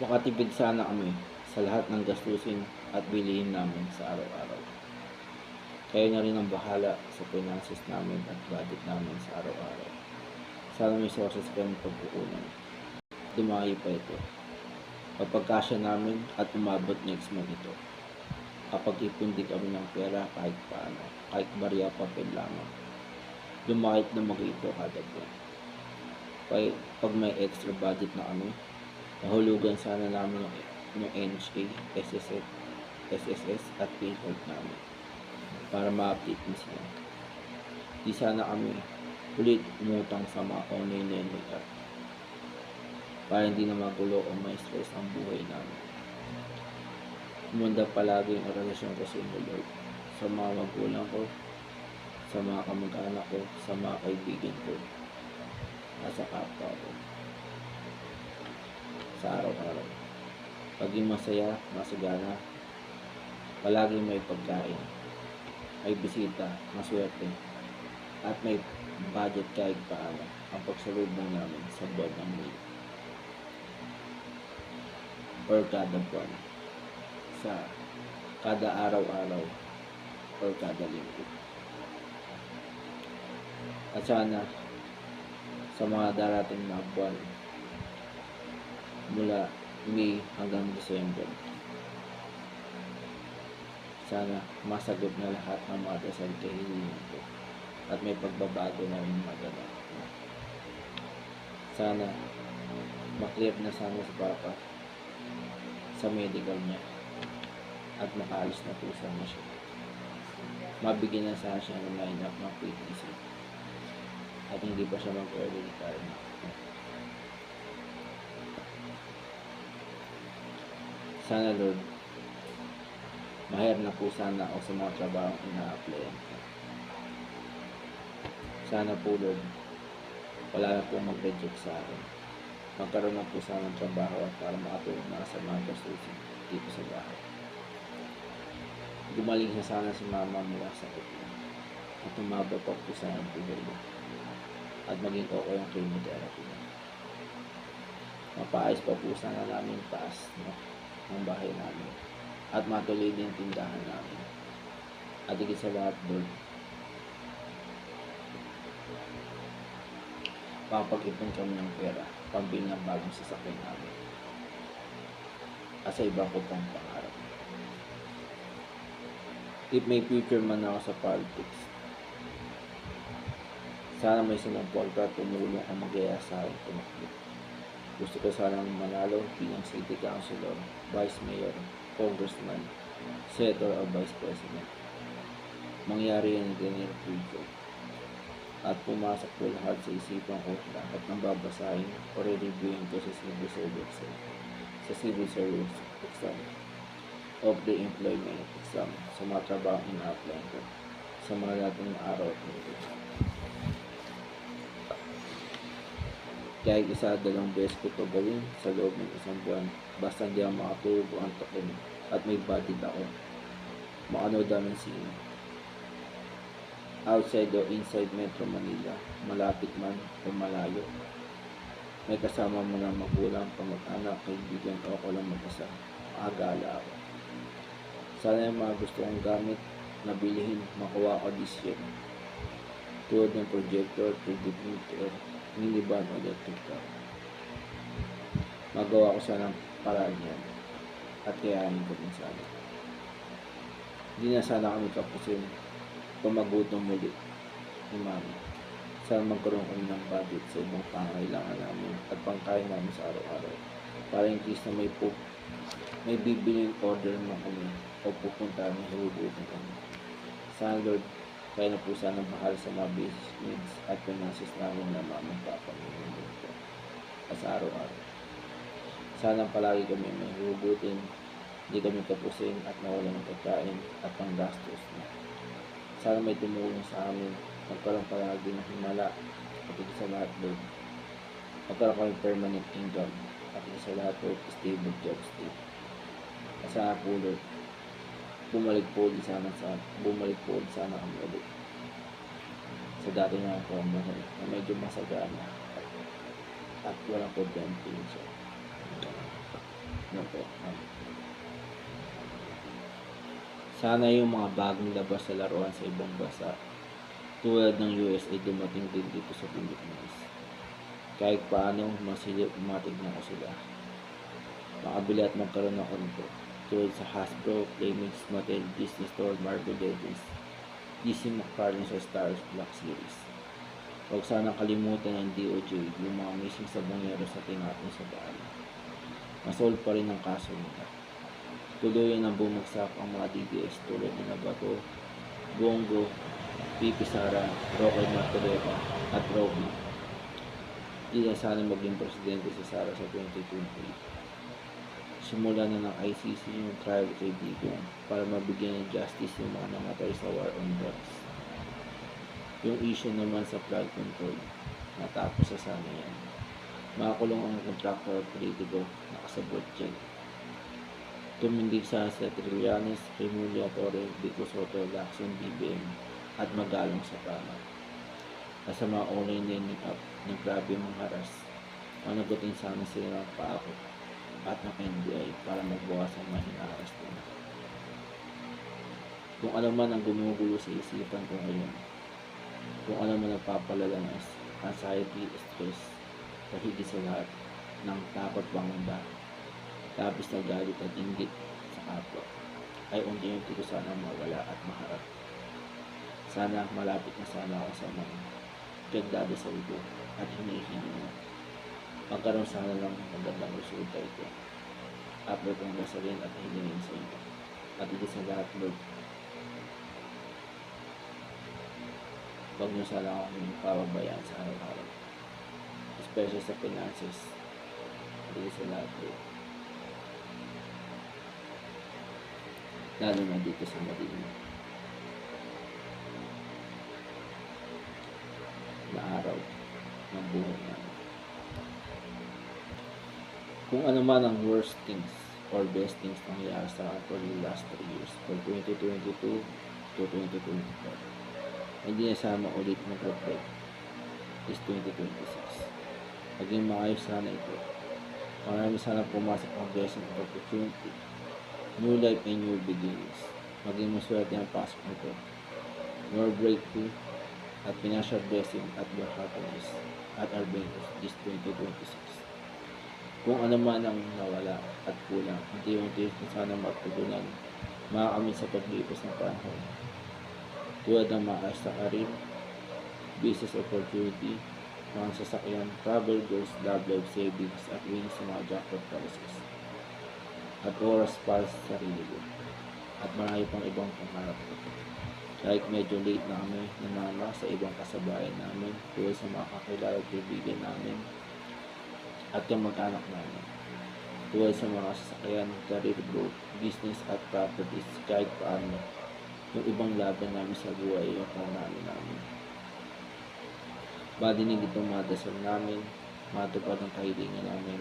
Makatipid sana kami sa lahat ng gastusin at bilihin namin sa araw-araw. Kayo na rin ang bahala sa finances namin at budget namin sa araw-araw. Sana may sources kami pagkukunan. Dumayo pa ito. Kapagkasya namin at umabot next month ito. Kapag ipon din kami ng pera kahit paano, kahit barya papel lamang. Lumakit na mag-ito kada buwan. Pag may extra budget na kami, nahulugan sana namin yung NHA, SSS at PayPal namin para ma-update mo sila. Di sana kami ulit umutang sa mga online lending app para hindi na magulo o may stress ang buhay namin. Umanda palagi ang relasyon ko sa inyo, Lord, sa mga magulang ko, sa mga kamag-anak ko, sa mga kaibigan ko, at sa kapwa ko. Sa araw-araw. Paging masaya, masagana, palaging may pagkain, may bisita, maswerte, at may budget kahit paano ang pagsalubong namin sa buwan ng May or kada buwan, sa kada araw-araw or kada linggo. At sana sa mga darating na buwan mula May hanggang December, sana masagot na lahat ng mga dasal kahilingan ko at may pagbabago na rin maganda. Sana maklear na sana si Papa sa medical niya at makaalis na po sana siya. Mabigyan na sana siya ng line-up ng PTC at hindi pa siya mag-early retirement. Sana, Lord, mahir na po sana ako sa mga trabahong ina-applyan ko. Sana po, Lord, wala na po mag-reject sa akin. Magkaroon na po sana ng trabaho at para makatulong na sa mga gastusin dito sa bahay. Gumaling na sana si Mama mula sa sakit at tumaba pa po sana ang pigay at maging okay ang chemotherapy. Mapaayos pa po sana namin taas ng bahay namin at matuloy din tindahan namin. At higit sa lahat, Lord, makapag-ipon kami ng pera pambili ng bagong sasakyan namin at sa iba ko pang pangarap. If may future man ako sa politics, sana may sumuporta at tumulong ang mag-aya sa akin tumakbo. Gusto ko sanang manalo bilang city councilor, vice mayor, congressman, senator o vice president. Mangyari yan in the future. At pumasok po lahat sa isipan ko dapat nang babasahin o re-reviewin ko sa civil service exam of the employment exam sa mga trabaho ina-apply ko sa mga dating araw at linggo. Kahit isa dalawang beses ko ito gawin sa loob ng isang buwan, basta hindi ako makatulog o antokin at may budget ako, makanood ng sino. Outside o inside Metro Manila, malapit man o malayo, may kasama mo ng magulang, kamag-anak, kaibigan o ako lang mag-isa, agala ako. Sana yung mga gusto kong gamit na bilihin, makuha ko this year. Tulad ng projector, 3D printer, minivan o electric car. Magawa ko sana ng paraan yan at kayanin ko din sana. Hindi na sana kami kapusin pamagutom muli ni Mami. Sana magkaroon kami ng budget sa ibang pangailangan namin at pangkain namin sa araw-araw para in case na may bibiling order na kami o pupunta na hihugutin kami. Sana, Lord, kaya na po sana bahal sa mga basic needs at finances namin na Mama at Papa at sa araw-araw. Sana palagi kami may hihugutin, hindi kami kapusin at nawalan ng pagkain at panggastos na. Sana may tumulong sa amin, magkaroon palagi ng himala at higit sa lahat, Lord, magkaroon kami permanent income at higit sa lahat, Lord, stable job state. At sana po, Lord, bumalik po sana kami ulit sa dati na pamumuhay na medyo masagana at walang problema siya. Ano po, sana yung mga bagong labas sa laruan sa ibang bansa tulad ng US ay dumating din dito sa Pilipinas. Kahit paano, matignan ko sila. Makabili at magkaroon ako nito. Tulad sa Hasbro, Playmates, Mattel, Disney Store, Marvel Legends, DC McFarlane sa Star Wars Black Series. Huwag sanang kalimutan ng DOJ yung mga missing sa bungero sa tinapon sa daan. Masolve pa rin ang kaso nila. Tuluyan ang bumagsak ang mga DDS tulad ng Bato, Bongo, Pipi Sara, Roque Marcoleta at Robby. Di na sana maging presidente si Sara sa 2028. Simula na ng ICC yung trial kay Digong para mabigyan ng justice yung mga namatay sa war on drugs. Yung issue naman sa flood control, natapos sa sana yan. Makakulong ang contractor politiko nakasabot dyan. Tumindig sa Trillanes, Remulla Torre, Vico Soto, Lacson, BBM at Magalong sa Tama. Sa mga online lining up ng grabe mong haras, managutin sana sila ng paakot at ng NBI para magbukas ang mga hinaharas nila. Kung ano man ang gumugulo sa isipan ko ngayon, kung ano man nagpapalala ng anxiety, stress, kahigit sa lahat ng takot pangamba, labis na galit at inggit sa kapwa, ay unti-unti ko sana mawala at maharap. Sana malapit na sana ako sa mga pagdadasal ko at hinihingi mo. Magkaroon sana ng magandang resulta ito. Upload ang dasalin at hilingin sa iyo. At ito sa lahat, Lord. Huwag niyo sana akong pababayaan sa araw-araw. Especially sa finances. At ito sa lahat, Lord. Lalo na dito sa madilim na araw ng buhay namin. Kung ano man ang worst things or best things nangyayari sa akin for the last 3 years, for 2022 to 2024, hindi na sana ulit mag-reflect is 2026. Maging maayos sana ito. Marami sana pumasok ang blessing of opportunity, new life and new beginnings. Maging maswerte ang pasok nito. More breakthrough at financial blessing at your happiness at our benefits this 2026. Kung ano man ang nawala at kulang, unti-unti sana matugunan, makakamit sa paglipas ng panahon. Tulad ng maayos na karir, business opportunity, mga sasakyan, travel goals, love life savings at wins sa mga jackpot prizes. At oras para sa sarili ko. At marami pang ibang pangarap ko. Kahit medyo late na kami namama sa ibang kasabayan namin, tulad sa mga kakilala at kaibigan namin, at kamag-anak namin. Tulad sa mga sasakyan, career growth, business at properties, kahit paano, yung ibang laban namin sa buhay yung panalo namin. Madinig itong madasal namin, matupad ang kahilingan namin,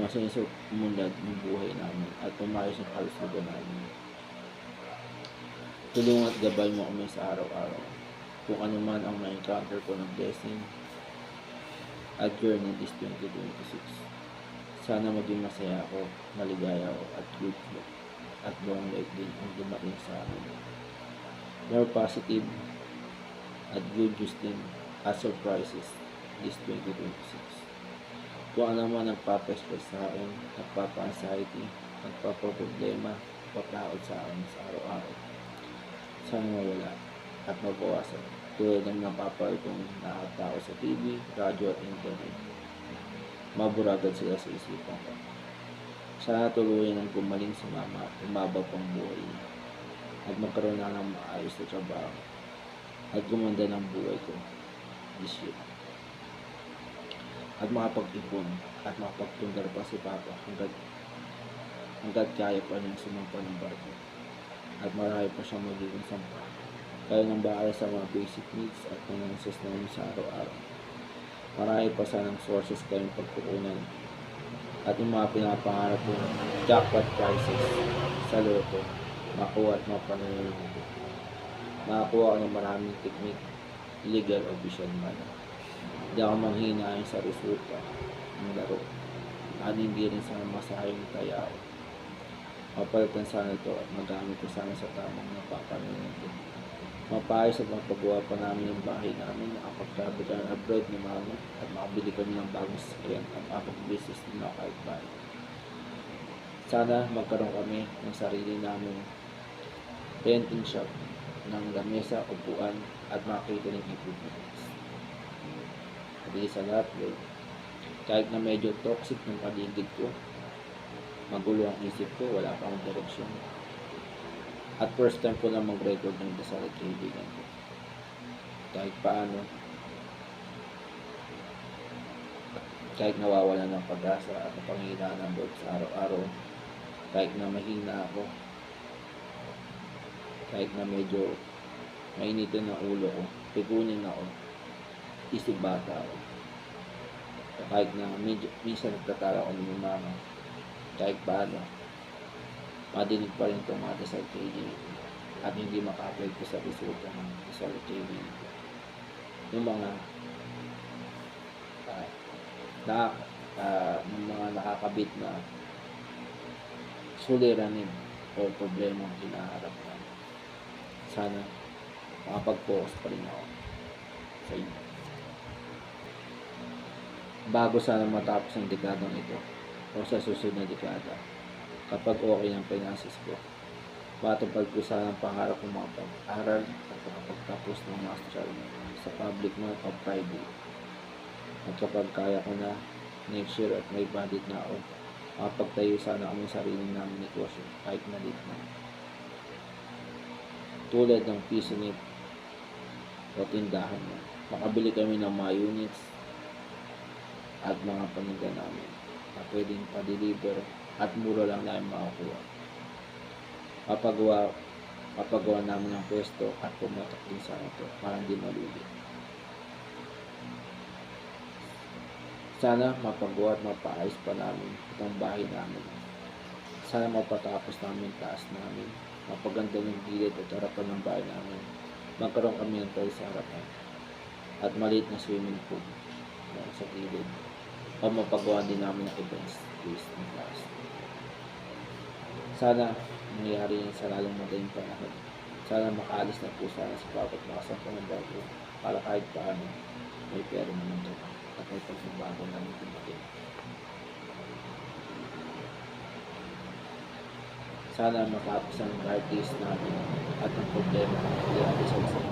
masinso umunlad ng buhay namin at umayos ang kalusugan namin. Tulungan at gabay mo kami sa araw-araw. Kung ano man ang ma-encounter ko ng blessing at journey this 2026. Sana maging masaya ako, maligaya ako at good luck at long life din ang dumating sa amin. More positive at good news din at surprises this 2026. Kung ano man nagpapa-stress sa akin, nagpapa-anxiety, nagpapa-problema, papaod sa akin sa araw-araw, sana mawala at mabawasan tulad ng napapal kong nakatao sa TV, radyo at internet. Maburagad sila sa isipan ko. Sana tuluyan ng gumaling si mama at umaba pang buhay niya at magkaroon na ng maayos na trabaho at gumanda ng buhay ko this year. At makapag-ipon at makapagpundar pa si Papa hanggat kaya pa niyang sumampa ng barko at marami pa siyang magiging sampa kaya nang bahala sa mga basic needs at finances namin sa araw-araw. Marami pa sanang sources kayong pagkukunan at yung mga pinapangarap ko jackpot prices sa loto makuha at mapanunod. Makakuha ko ng maraming technique, legal o visual man. Hindi ako manghinahin sa resulta ng laro. at hindi rin sana masayang kaya mapalitan sana ito at magamit ko sana sa tamang napapanood. Mapaayos at mapagawa pa namin yung bahay namin, nakapag-travel kami abroad ni mama at makabili kami ng bagong sasakyan at makapag-business din ako kahit paano. Sana magkaroon kami ng sarili namin renting shop ng lamesa, upuan at makita ng improvements. At sa lahat, Lord, kahit na medyo toxic ng paligid ko, magulo ang isip ko, wala pa akong direksyon. At first time ko na mag-record ng dasal at kaibigan ko. Kahit paano, kahit nawawala ng pag-asa at panghihinaan ng Lord sa araw-araw, kahit na mahina ako, kahit na medyo mainitin ang ulo ko, pikunin ako, isip bata ako. Kahit na minsan nagtatara ako ng mama, kahit paano, madinig pa rin itong mga dasal kaibigan at hindi maka-apekto sa resulta ng dasal kaibigan. Yung mga yung mga nakakabit na suliranin o problema ang hinaharap namin. Sana makapag-focus pa rin ako sa inyo. Bago sana matapos ang dekadang ito o sa susunod na dekada, kapag okay ang finances ko, matupad ko sana ang pangarap kong makapag-aral at makapagtapos ng master sa public man o private. At kapag kaya ko na next year at may budget na ako, makapagtayo sana kami sarili namin negosyo kahit maliit na. Tulad ng piso net o tindahan na, makabili kami ng mga units at mga paninda namin na pwedeng pa-deliver at mura lang namin makakuha. Papagawa namin ng pwesto at pumatak din sa ito para hindi malugi. Sana mapagawa at mapaayos pa namin itong bahay namin. Sana mapatapos namin taas namin, mapaganda ng gilid at harapan ng bahay namin. Magkaroon kami ng toy sa harapan at maliit na swimming pool sa gilid. O mapagawa din namin ng events space ng class. Sana mangyari yan sa lalong madaling panahon. Sana makaalis na po sana sa bawat makasampa ng bago para kahit paano may pera naman doon at may pagbabago namin tumating. Sana matapos ang dark days namin at ang problema ng sa